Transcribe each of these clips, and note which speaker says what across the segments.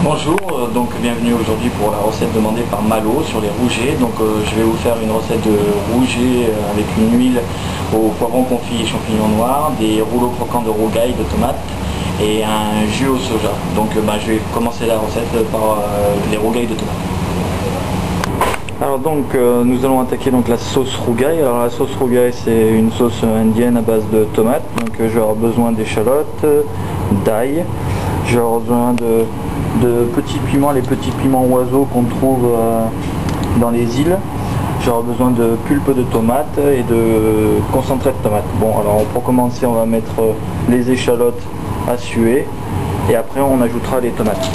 Speaker 1: Bonjour, donc bienvenue aujourd'hui pour la recette demandée par Malo sur les rougets. Donc je vais vous faire une recette de rouget avec une huile au poivron confit et champignons noirs, des rouleaux croquants de rougail, de tomates et un jus au soja. Donc je vais commencer la recette par les rougails de tomates. Alors donc nous allons attaquer donc la sauce rougail. Alors la sauce rougail, c'est une sauce indienne à base de tomates. Donc je vais avoir besoin d'échalotes, d'ail, je vais avoir besoin de petits piments, les petits piments oiseaux qu'on trouve dans les îles. Je vais avoir besoin de pulpe de tomate et de concentré de tomate. Bon, alors pour commencer, on va mettre les échalotes à suer et après on ajoutera les tomates.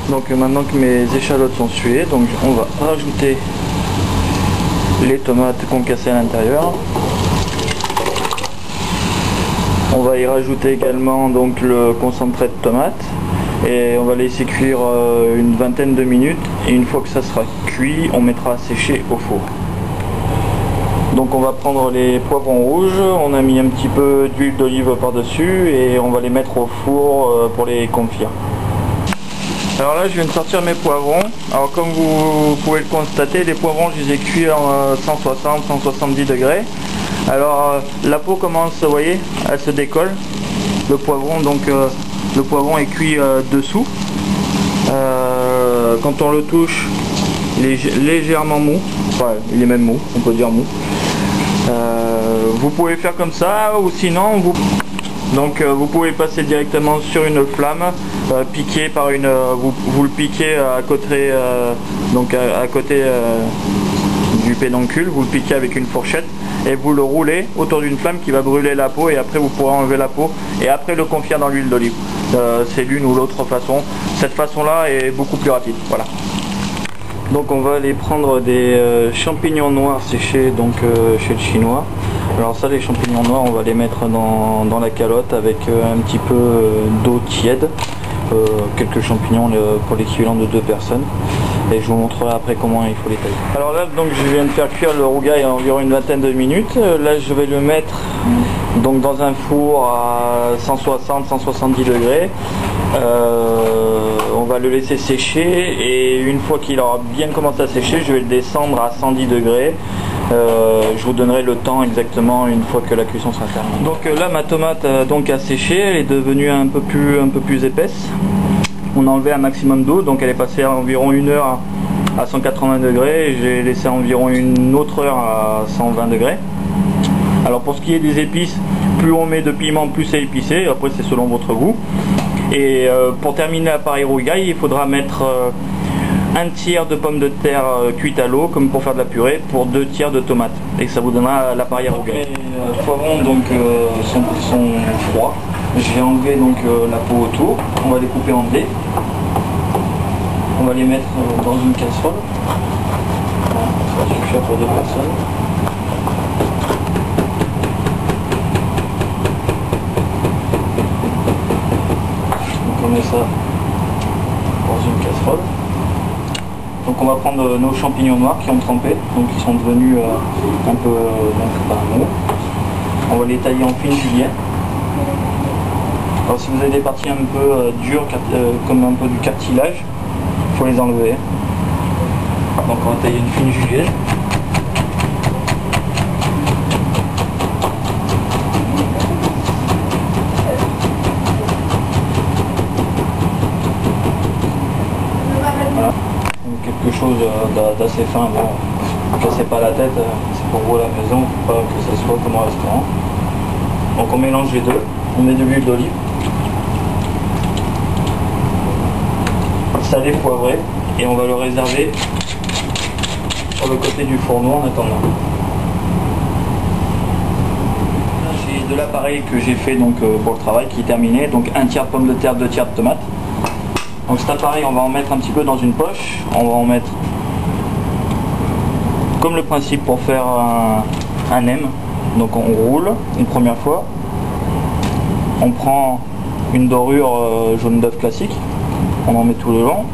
Speaker 1: Donc maintenant que mes échalotes sont suées, donc on va rajouter les tomates concassées à l'intérieur. On va y rajouter également donc le concentré de tomate et on va laisser cuire une vingtaine de minutes, et une fois que ça sera cuit, on mettra à sécher au four. Donc on va prendre les poivrons rouges, on a mis un petit peu d'huile d'olive par dessus et on va les mettre au four pour les confire. Alors là je viens de sortir mes poivrons. Alors comme vous pouvez le constater, les poivrons je les ai cuits en 160-170 degrés. Alors la peau commence, vous voyez, elle se décolle. Le poivron, donc le poivron est cuit dessous. Quand on le touche, il est légèrement mou. Enfin, il est même mou, on peut dire mou. Vous pouvez faire comme ça, ou sinon vous pouvez passer directement sur une flamme, piquer par une, vous le piquez à côté, à côté du pédoncule, vous le piquez avec une fourchette et vous le roulez autour d'une flamme qui va brûler la peau, et après vous pourrez enlever la peau et après le confire dans l'huile d'olive. C'est l'une ou l'autre façon. Cette façon là est beaucoup plus rapide. Voilà. Donc on va aller prendre des champignons noirs séchés chez le chinois. Alors ça, les champignons noirs, on va les mettre dans la calotte avec un petit peu d'eau tiède, quelques champignons pour l'équivalent de 2 personnes, et je vous montrerai après comment il faut les tailler. Alors là donc je viens de faire cuire le rougail à environ une vingtaine de minutes. Là je vais le mettre donc dans un four à 160-170 degrés. On va le laisser sécher, et une fois qu'il aura bien commencé à sécher, je vais le descendre à 110 degrés. Je vous donnerai le temps exactement une fois que la cuisson sera terminée. Donc là ma tomate a séché, elle est devenue un peu plus épaisse. On a enlevé un maximum d'eau, donc elle est passée à environ 1 heure à 180 degrés, et j'ai laissé environ une autre heure à 120 degrés. Alors pour ce qui est des épices, plus on met de piment, plus c'est épicé, après c'est selon votre goût. Et pour terminer l'appareil rougail, il faudra mettre un tiers de pommes de terre cuites à l'eau, comme pour faire de la purée, pour 2 tiers de tomates, et ça vous donnera l'appareil rougail. Les poivrons sont froids. Je vais enlever la peau autour. On va les couper en dés. On va les mettre dans une casserole. Ça va suffire pour 2 personnes. Donc on met ça dans une casserole. Donc on va prendre nos champignons noirs qui ont trempé, donc qui sont devenus un peu mous. On va les tailler en fines juliennes. Alors si vous avez des parties un peu dures, comme un peu du cartilage, il faut les enlever. Donc on va tailler une fine julienne. Voilà. Donc quelque chose d'assez fin. Bon, ne cassez pas la tête, c'est pour vous à la maison, pour pas que ça soit comme au restaurant. Donc on mélange les deux, on met de l'huile d'olive, salé, poivré, et on va le réserver sur le côté du fourneau en attendant. J'ai de l'appareil que j'ai fait pour le travail qui est terminé, donc 1 tiers de pommes de terre, 2 tiers de tomates. Donc cet appareil, on va en mettre un petit peu dans une poche, on va en mettre comme le principe pour faire un M. Donc on roule une première fois, on prend une dorure jaune d'œuf classique, on en met tout le long,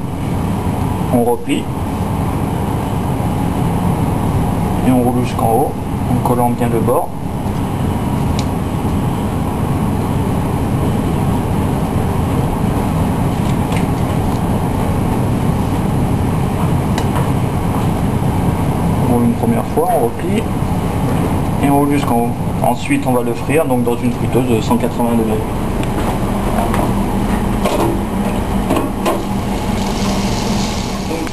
Speaker 1: on replie et on roule jusqu'en haut en collant bien le bord. première fois, on replie et on roule jusqu'en haut. Ensuite on va le frire donc dans une friteuse de 180 degrés. Donc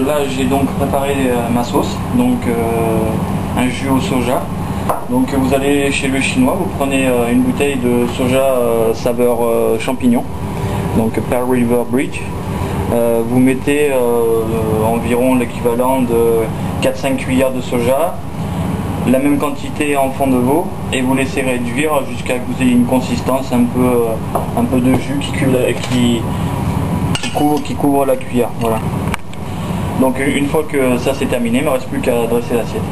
Speaker 1: là j'ai donc préparé ma sauce, donc un jus au soja. Donc vous allez chez le chinois, vous prenez une bouteille de soja saveur champignon, donc Pearl River Bridge. Vous mettez environ l'équivalent de 4-5 cuillères de soja, la même quantité en fond de veau, et vous laissez réduire jusqu'à que vous ayez une consistance un peu de jus qui couvre la cuillère. Voilà. Donc une fois que ça c'est terminé, il ne me reste plus qu'à dresser l'assiette.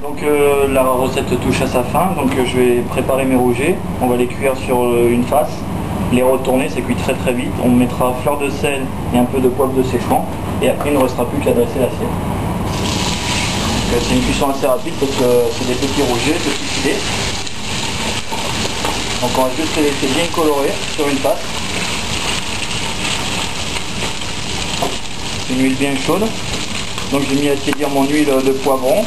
Speaker 1: Donc la recette touche à sa fin, donc je vais préparer mes rougets, on va les cuire sur une face, les retourner, c'est cuit très vite, on mettra fleur de sel et un peu de poivre de Szechuan, et après il ne restera plus qu'à dresser l'assiette. C'est une cuisson assez rapide parce que c'est des petits rougets, petits filets. Donc on va juste les laisser bien colorés sur une pâte. Une huile bien chaude. Donc j'ai mis à tiédir mon huile de poivron.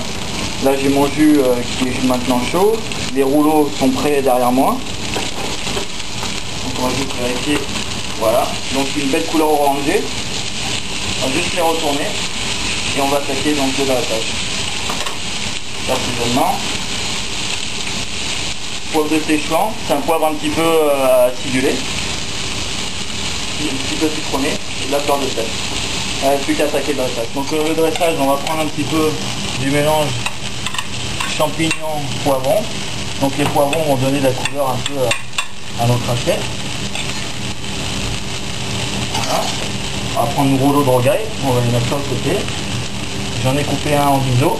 Speaker 1: Là j'ai mon jus qui est maintenant chaud. Les rouleaux sont prêts derrière moi. Donc on va juste vérifier. Voilà. Donc une belle couleur orangée. On va juste les retourner. Et on va attaquer donc de la tâche. Assaisonnement. Poivre de Szechuan, c'est un poivre un petit peu acidulé. Un petit peu citronné. Et de la fleur de sel. Plus qu'à attaquer le dressage. Donc le dressage, on va prendre un petit peu du mélange champignons poivron. Donc les poivrons vont donner de la couleur un peu à notre assiette. Voilà. On va prendre une rouleau de rogaille, on va les mettre sur le côté. J'en ai coupé un en biseau.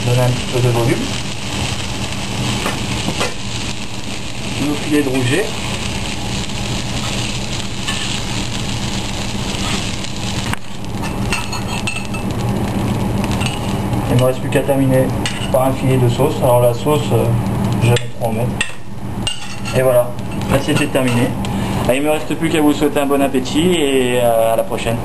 Speaker 1: Donner un petit peu de volume. Nos filets de rouget. Il ne me reste plus qu'à terminer par un filet de sauce. Alors la sauce, je vais trop en mettre. Et voilà, l'assiette est terminée. Il ne me reste plus qu'à vous souhaiter un bon appétit et à la prochaine.